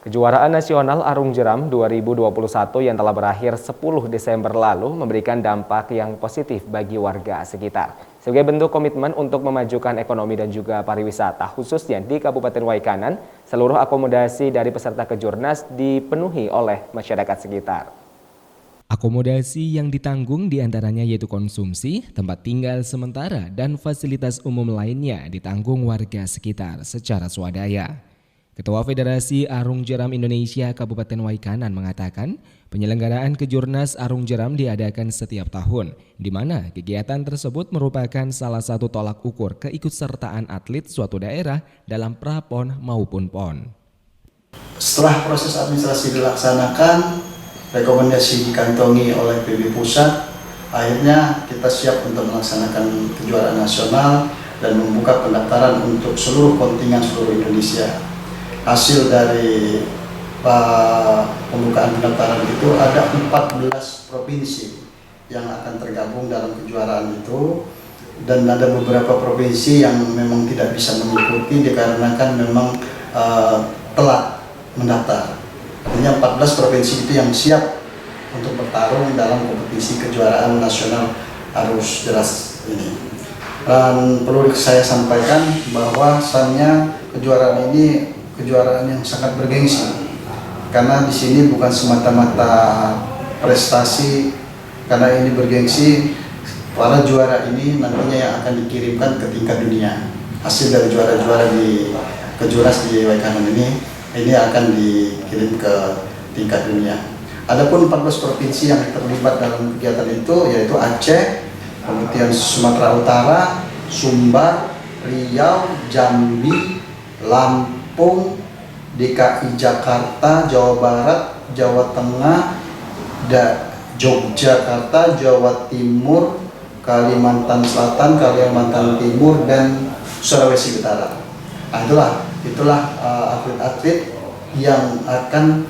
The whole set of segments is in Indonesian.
Kejuaraan Nasional Arung Jeram 2021 yang telah berakhir 10 Desember lalu memberikan dampak yang positif bagi warga sekitar. Sebagai bentuk komitmen untuk memajukan ekonomi dan juga pariwisata, khususnya di Kabupaten Waikanan, seluruh akomodasi dari peserta Kejurnas dipenuhi oleh masyarakat sekitar. Akomodasi yang ditanggung diantaranya yaitu konsumsi, tempat tinggal sementara, dan fasilitas umum lainnya ditanggung warga sekitar secara swadaya. Ketua Federasi Arung Jeram Indonesia Kabupaten Waikanan mengatakan penyelenggaraan Kejurnas Arung Jeram diadakan setiap tahun, di mana kegiatan tersebut merupakan salah satu tolak ukur keikutsertaan atlet suatu daerah dalam pra-PON maupun PON. Setelah proses administrasi dilaksanakan, rekomendasi dikantongi oleh PB Pusat, akhirnya kita siap untuk melaksanakan kejuaraan nasional dan membuka pendaftaran untuk seluruh kontingen seluruh Indonesia. Hasil dari pembukaan pendaftaran itu ada 14 provinsi yang akan tergabung dalam kejuaraan itu, dan ada beberapa provinsi yang memang tidak bisa mengikuti dikarenakan memang telat mendaftar. Artinya 14 provinsi itu yang siap untuk bertarung dalam kompetisi kejuaraan nasional arus jeras ini. Dan perlu saya sampaikan bahwasannya kejuaraan ini kejuaraan yang sangat bergengsi, karena di sini bukan semata-mata prestasi, karena ini bergengsi. Para juara ini nantinya yang akan dikirimkan ke tingkat dunia. Hasil dari juara-juara di Kejurnas di Waikanan ini akan dikirim ke tingkat dunia. Adapun 14 provinsi yang terlibat dalam kegiatan itu yaitu Aceh, kemudian Sumatera Utara, Sumbar, Riau, Jambi, Lampung, DKI Jakarta, Jawa Barat, Jawa Tengah, Yogyakarta, Jawa Timur, Kalimantan Selatan, Kalimantan Timur, dan Sulawesi Utara. Nah, itulah atlet-atlet yang akan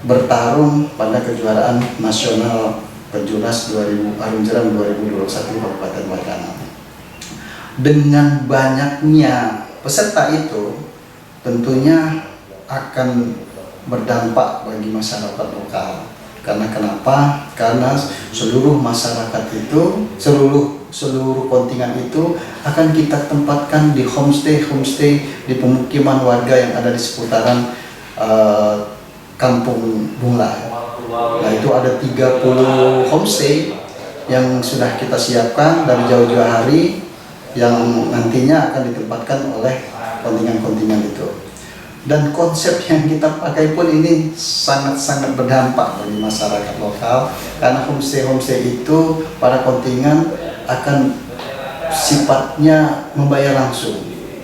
bertarung pada kejuaraan nasional Kejurnas Arung Jeram 2021 Kabupaten Waikanan. Dengan banyaknya peserta itu tentunya akan berdampak bagi masyarakat lokal. Karena kenapa? Karena seluruh masyarakat itu, seluruh kontingen itu akan kita tempatkan di homestay di pemukiman warga yang ada di seputaran Kampung Bunglai. Nah, itu ada 30 homestay yang sudah kita siapkan dari jauh-jauh hari, yang nantinya akan ditempatkan oleh kontingen-kontingen itu. Dan konsep yang kita pakai pun ini sangat-sangat berdampak bagi masyarakat lokal, karena homestay itu para kontingen akan sifatnya membayar langsung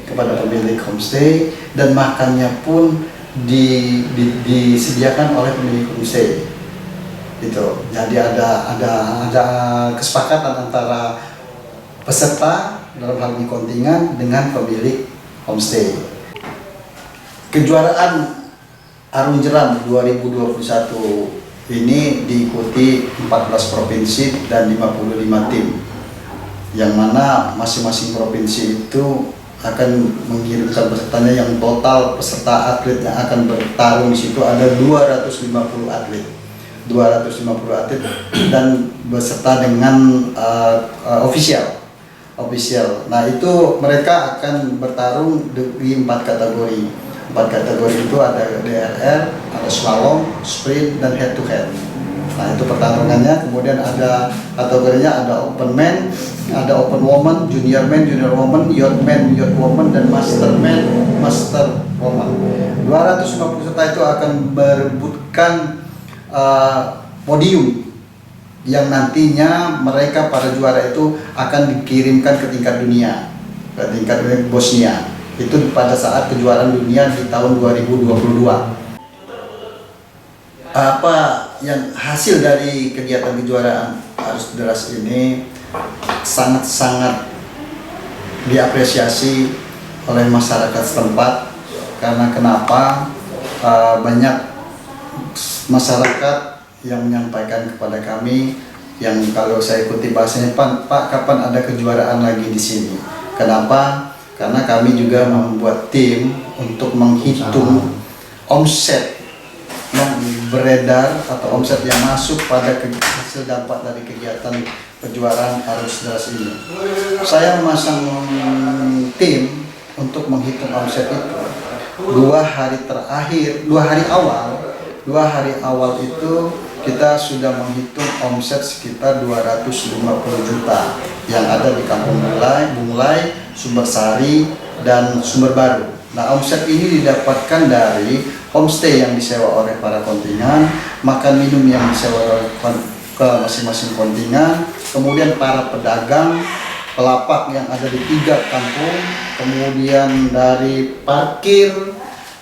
kepada pemilik homestay, dan makannya pun disediakan oleh pemilik homestay. Gitu. Jadi ada kesepakatan antara peserta dalam hal ini kontingen dengan pemilik homestay. Kejuaraan Arung Jeram 2021 ini diikuti 14 provinsi dan 55 tim, yang mana masing-masing provinsi itu akan mengirimkan pesertanya, yang total peserta atlet yang akan bertarung di situ ada 250 atlet. 250 atlet dan beserta dengan official. Nah, itu mereka akan bertarung di 4 kategori. 4 kategori itu ada DRR, ada slalom, sprint, dan head to head. Nah, itu pertarungannya. Kemudian ada kategorinya, ada open man, ada open woman, junior man, junior woman, youth man, youth woman, dan master man, master woman. 250 peserta itu akan berebutkan podium yang nantinya mereka para juara itu akan dikirimkan ke tingkat dunia, ke tingkat Bosnia. Itu pada saat kejuaraan dunia di tahun 2022. Apa yang hasil dari kegiatan kejuaraan arus deras ini sangat-sangat diapresiasi oleh masyarakat setempat. Karena kenapa? Banyak masyarakat yang menyampaikan kepada kami, yang kalau saya ikuti bahasanya, Pak, kapan ada kejuaraan lagi di sini? Kenapa? Karena kami juga membuat tim untuk menghitung omset beredar atau omset yang masuk pada hasil dampak dari kegiatan kejuaraan arus deras ini. Saya memasang tim untuk menghitung omset itu. 2 hari awal itu kita sudah menghitung omset sekitar 250 juta yang ada di Kampung Bunglai, Sumbersari, dan Sumber Baru. Nah, omset ini didapatkan dari homestay yang disewa oleh para kontingen, makan minum yang disewa ke masing-masing kontingen, kemudian para pedagang pelapak yang ada di 3 kampung, kemudian dari parkir,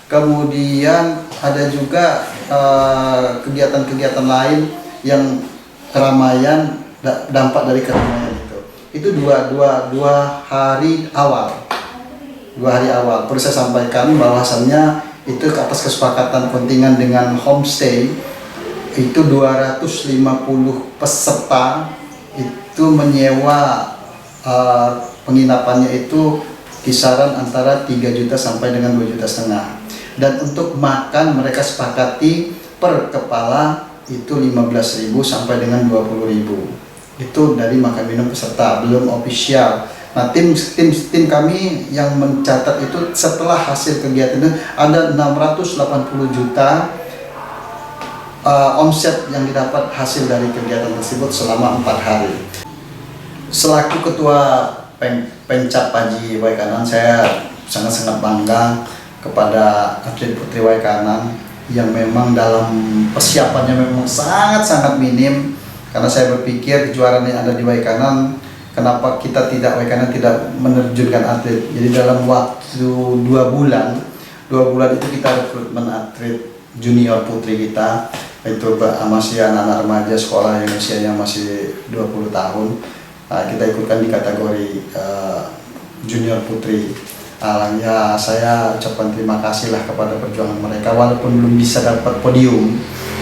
kemudian ada juga kegiatan-kegiatan lain yang keramaian, dampak dari keramaian itu. Itu dua hari awal. 2 hari awal. Perlu saya sampaikan bahwasannya itu atas kesepakatan kontingen dengan homestay itu 250 peserta itu menyewa penginapannya itu kisaran antara 3 juta sampai dengan 2,5 juta. Dan untuk makan mereka sepakati per kepala itu 15.000 sampai dengan 20.000. Itu dari makan minum peserta, belum official. Nah, tim kami yang mencatat itu setelah hasil kegiatan itu ada 680 juta omset yang didapat hasil dari kegiatan tersebut selama 4 hari. Selaku ketua Pencap Paji Waikanan, saya sangat-sangat bangga kepada atlet putri Waikanan yang memang dalam persiapannya memang sangat-sangat minim, karena saya berpikir kejuaraan yang ada di Waikanan, kenapa Waikanan tidak menerjunkan atlet. Jadi dalam waktu 2 bulan itu kita rekrutmen atlet junior putri kita, itu masih anak-anak remaja sekolah yang usianya masih 20 tahun. Kita ikutkan di kategori junior putri. Ya, saya ucapkan terima kasih lah kepada perjuangan mereka, walaupun belum bisa dapat podium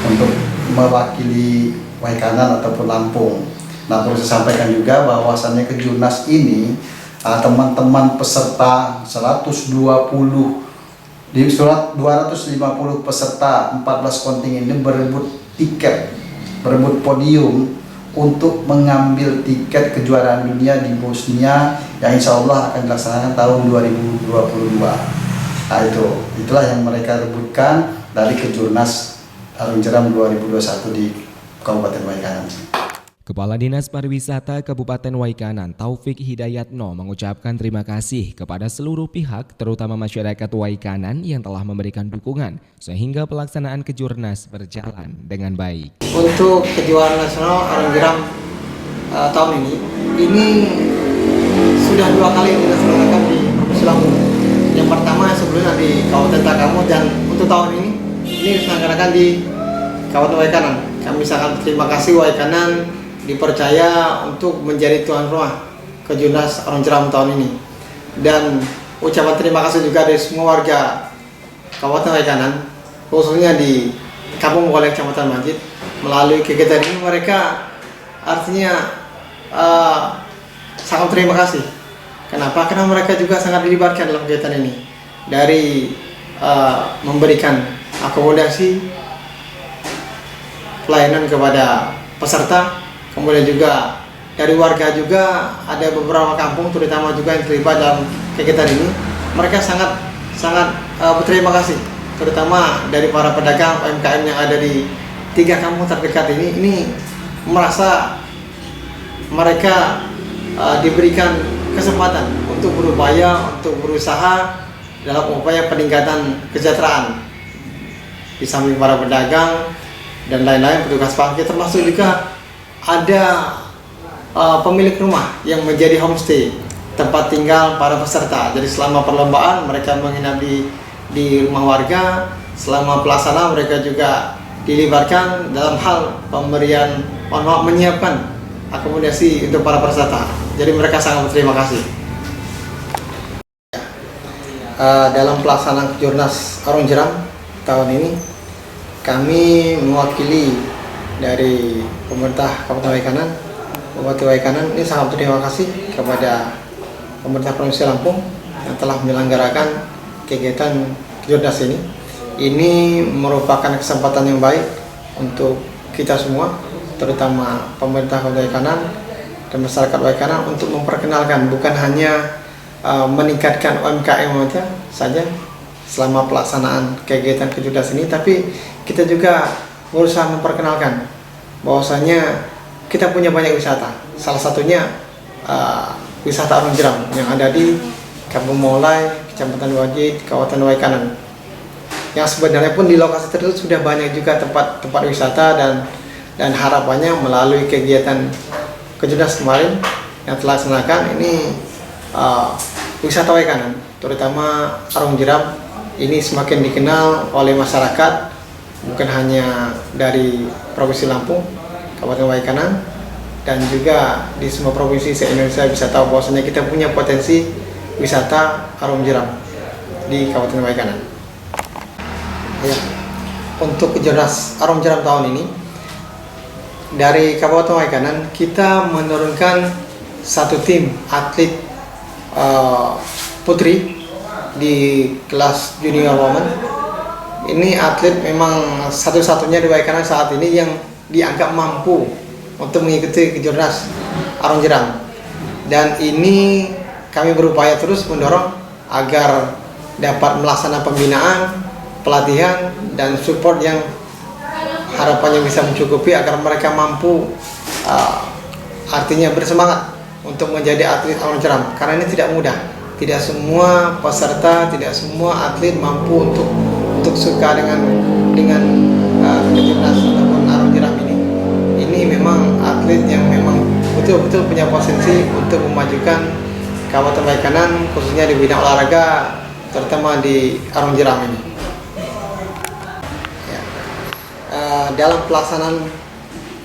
untuk mewakili Waikanan ataupun Lampung. Nah, perlu saya sampaikan juga bahwasannya kejurnas ini teman-teman peserta 250 peserta 14 kontingen ini berebut podium untuk mengambil tiket kejuaraan dunia di Bosnia yang insya Allah akan dilaksanakan tahun 2022. Nah, itulah yang mereka rebutkan dari kejurnas Arung Jeram 2021 di Kabupaten Waikanan. Kepala Dinas Pariwisata Kabupaten Waikanan Taufik Hidayatno mengucapkan terima kasih kepada seluruh pihak, terutama masyarakat Waikanan yang telah memberikan dukungan sehingga pelaksanaan kejurnas berjalan dengan baik. Untuk kejuaraan nasional Arung Jeram tahun ini sudah 2 kali dilaksanakan di Provinsi Lampung. Yang pertama sebelumnya di Kabupaten Takamu, dan untuk tahun ini diselenggarakan di Kabupaten Waikanan. Kami sangat terima kasih Waikanan dipercaya untuk menjadi tuan rumah kejurnas Arung Jeram tahun ini, dan ucapan terima kasih juga dari semua warga Kabupaten Waikanan, khususnya di Kampung Bunglai Kecamatan Majid. Melalui kegiatan ini mereka artinya sangat terima kasih. Kenapa? Karena mereka juga sangat dilibatkan dalam kegiatan ini, dari memberikan akomodasi, pelayanan kepada peserta. Kemudian juga dari warga juga ada beberapa kampung terutama juga yang terlibat dalam kegiatan ini. Mereka sangat berterima kasih, terutama dari para pedagang UMKM yang ada di 3 kampung terdekat ini merasa mereka diberikan kesempatan untuk berupaya, untuk berusaha dalam upaya peningkatan kesejahteraan. Di samping para pedagang dan lain-lain, petugas parkir, termasuk juga ada pemilik rumah yang menjadi homestay, tempat tinggal para peserta. Jadi selama perlombaan mereka menginap di rumah warga, selama pelaksanaan mereka juga dilibatkan dalam hal pemberian, menyiapkan akomodasi untuk para peserta. Jadi mereka sangat berterima kasih. Dalam pelaksanaan kejurnas Arung Jeram tahun ini, kami mewakili dari pemerintah Kabupaten Waikanan, Bupati Waikanan ini sangat berterima kasih kepada pemerintah Provinsi Lampung yang telah menyelenggarakan kegiatan kejurnas ini. Ini merupakan kesempatan yang baik untuk kita semua, terutama pemerintah Kota Waikanan dan masyarakat Waikanan untuk memperkenalkan, bukan hanya meningkatkan UMKM saja selama pelaksanaan kegiatan kecerdasan ini, tapi kita juga berusaha memperkenalkan bahwasanya kita punya banyak wisata. Salah satunya wisata Arung Jeram yang ada di Kampung Maulai, Kecamatan Wajid, Kabupaten Waikanan. Yang sebenarnya pun di lokasi tersebut sudah banyak juga tempat-tempat wisata dan harapannya melalui kegiatan kecerdasan kemarin yang telah dilaksanakan ini wisata Waikanan, terutama Arung Jeram ini semakin dikenal oleh masyarakat, bukan hanya dari Provinsi Lampung, Kabupaten Waikanan, dan juga di semua provinsi se-Indonesia bisa tahu bahwasanya kita punya potensi wisata Arung Jeram di Kabupaten Waikanan. Ya, untuk kecerdas Arung Jeram tahun ini dari Kabupaten Waikanan kita menurunkan satu tim atlet putri di kelas junior woman. Ini atlet memang satu-satunya di Waikanan saat ini yang dianggap mampu untuk mengikuti kecerdas Arung Jeram. Dan ini kami berupaya terus mendorong agar dapat melaksanakan pembinaan, pelatihan, dan support yang harapannya bisa mencukupi agar mereka mampu artinya bersemangat untuk menjadi atlet Arung Jeram, karena ini tidak mudah. Tidak semua peserta, tidak semua atlet mampu untuk suka dengan kecerdas ataupun Arung Jeram ini. Ini memang atlet yang memang betul-betul punya potensi untuk memajukan Kabupaten Waikanan, khususnya di bidang olahraga, terutama di Arung Jeram ini. Ya. Dalam pelaksanaan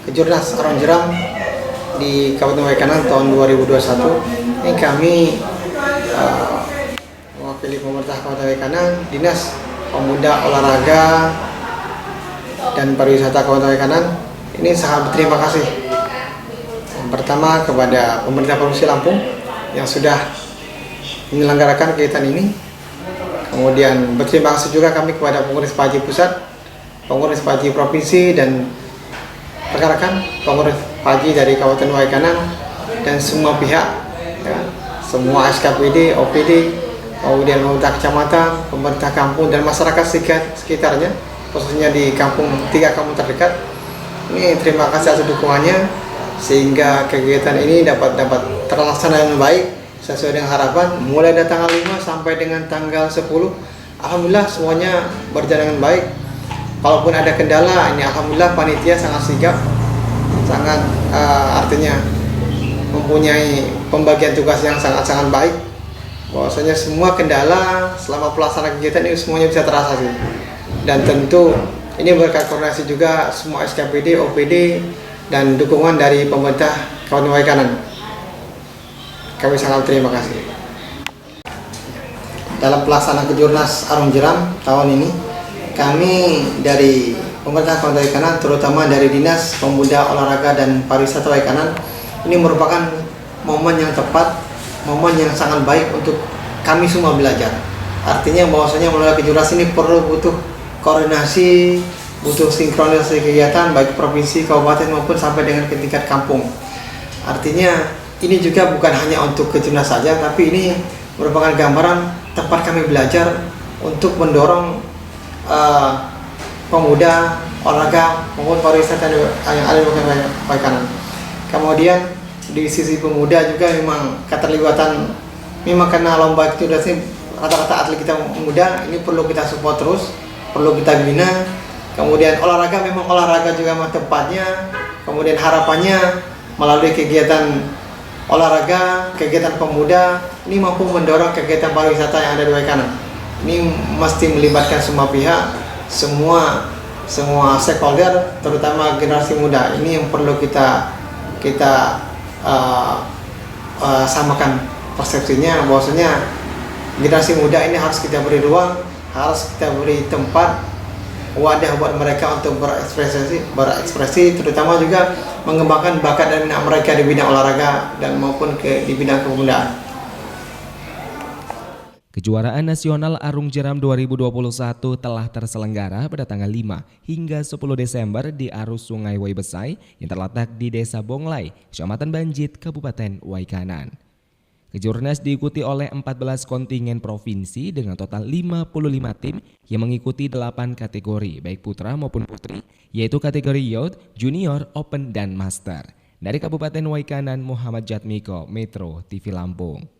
kecerdas Arung Jeram di Kabupaten Waikanan tahun 2021 ini kami mewakili pemerintah Kabupaten Waikanan, Dinas Pemuda, Olahraga, dan Pariwisata Kabupaten Waikanan ini sangat berterima kasih yang pertama kepada pemerintah Provinsi Lampung yang sudah menyelenggarakan kegiatan ini. Kemudian berterima kasih juga kami kepada pengurus PAJI Pusat, pengurus PAJI Provinsi, dan rekan-rekan pengurus PAJI dari Kabupaten Waikanan dan semua pihak, ya, semua SKPD, OPD, kemudian pemerintah kecamatan, pemerintah kampung, dan masyarakat sekitarnya, khususnya di tiga kampung terdekat. Ini terima kasih atas dukungannya sehingga kegiatan ini dapat terlaksana dengan baik sesuai dengan harapan. Mulai dari tanggal 5 sampai dengan tanggal 10, alhamdulillah semuanya berjalan dengan baik. Kalaupun ada kendala, ini alhamdulillah panitia sangat sigap, sangat artinya mempunyai pembagian tugas yang sangat-sangat baik. Bahwasanya semua kendala selama pelaksanaan kegiatan ini semuanya bisa teratasi. Dan tentu ini berkat koordinasi juga semua SKPD, OPD, dan dukungan dari pemerintah Kabupaten Waikanan. Kami sangat terima kasih. Dalam pelaksanaan kecerdas Arung Jeram tahun ini, kami dari pemerintah Kabupaten Waikanan, terutama dari Dinas Pemuda, Olahraga, dan Pariwisata Waikanan, ini merupakan momen yang tepat, momen yang sangat baik untuk kami semua belajar. Artinya bahwasanya melalui kecerdas ini butuh koordinasi, butuh sinkronisasi kegiatan baik provinsi, kabupaten maupun sampai dengan ke tingkat kampung. Artinya ini juga bukan hanya untuk kecerdas saja, tapi ini merupakan gambaran tempat kami belajar untuk mendorong pemuda, olahraga maupun pariwisata yang ada di Waikanan. Kemudian di sisi pemuda juga memang keterlibatan, memang karena lomba itu sudah rata-rata atlet kita muda, ini perlu kita support terus, perlu kita bina. Kemudian olahraga memang olahraga juga tempatnya. Kemudian harapannya melalui kegiatan olahraga, kegiatan pemuda ini mampu mendorong kegiatan pariwisata yang ada di Waikanan. Ini mesti melibatkan semua pihak, semua stakeholder, terutama generasi muda. Ini yang perlu kita samakan persepsinya, bahwasanya generasi muda ini harus kita beri ruang, harus kita beri tempat, wadah buat mereka untuk berekspresi, terutama juga mengembangkan bakat dan minat mereka di bidang olahraga dan maupun di bidang kepemudaan. Kejuaraan Nasional Arung Jeram 2021 telah terselenggara pada tanggal 5 hingga 10 Desember di arus Sungai Waibesai yang terletak di Desa Bonglai, Kecamatan Banjit, Kabupaten Waikanan. Kejurnas diikuti oleh 14 kontingen provinsi dengan total 55 tim yang mengikuti 8 kategori baik putra maupun putri, yaitu kategori Youth, Junior, Open, dan Master. Dari Kabupaten Waikanan, Muhammad Jatmiko, Metro TV Lampung.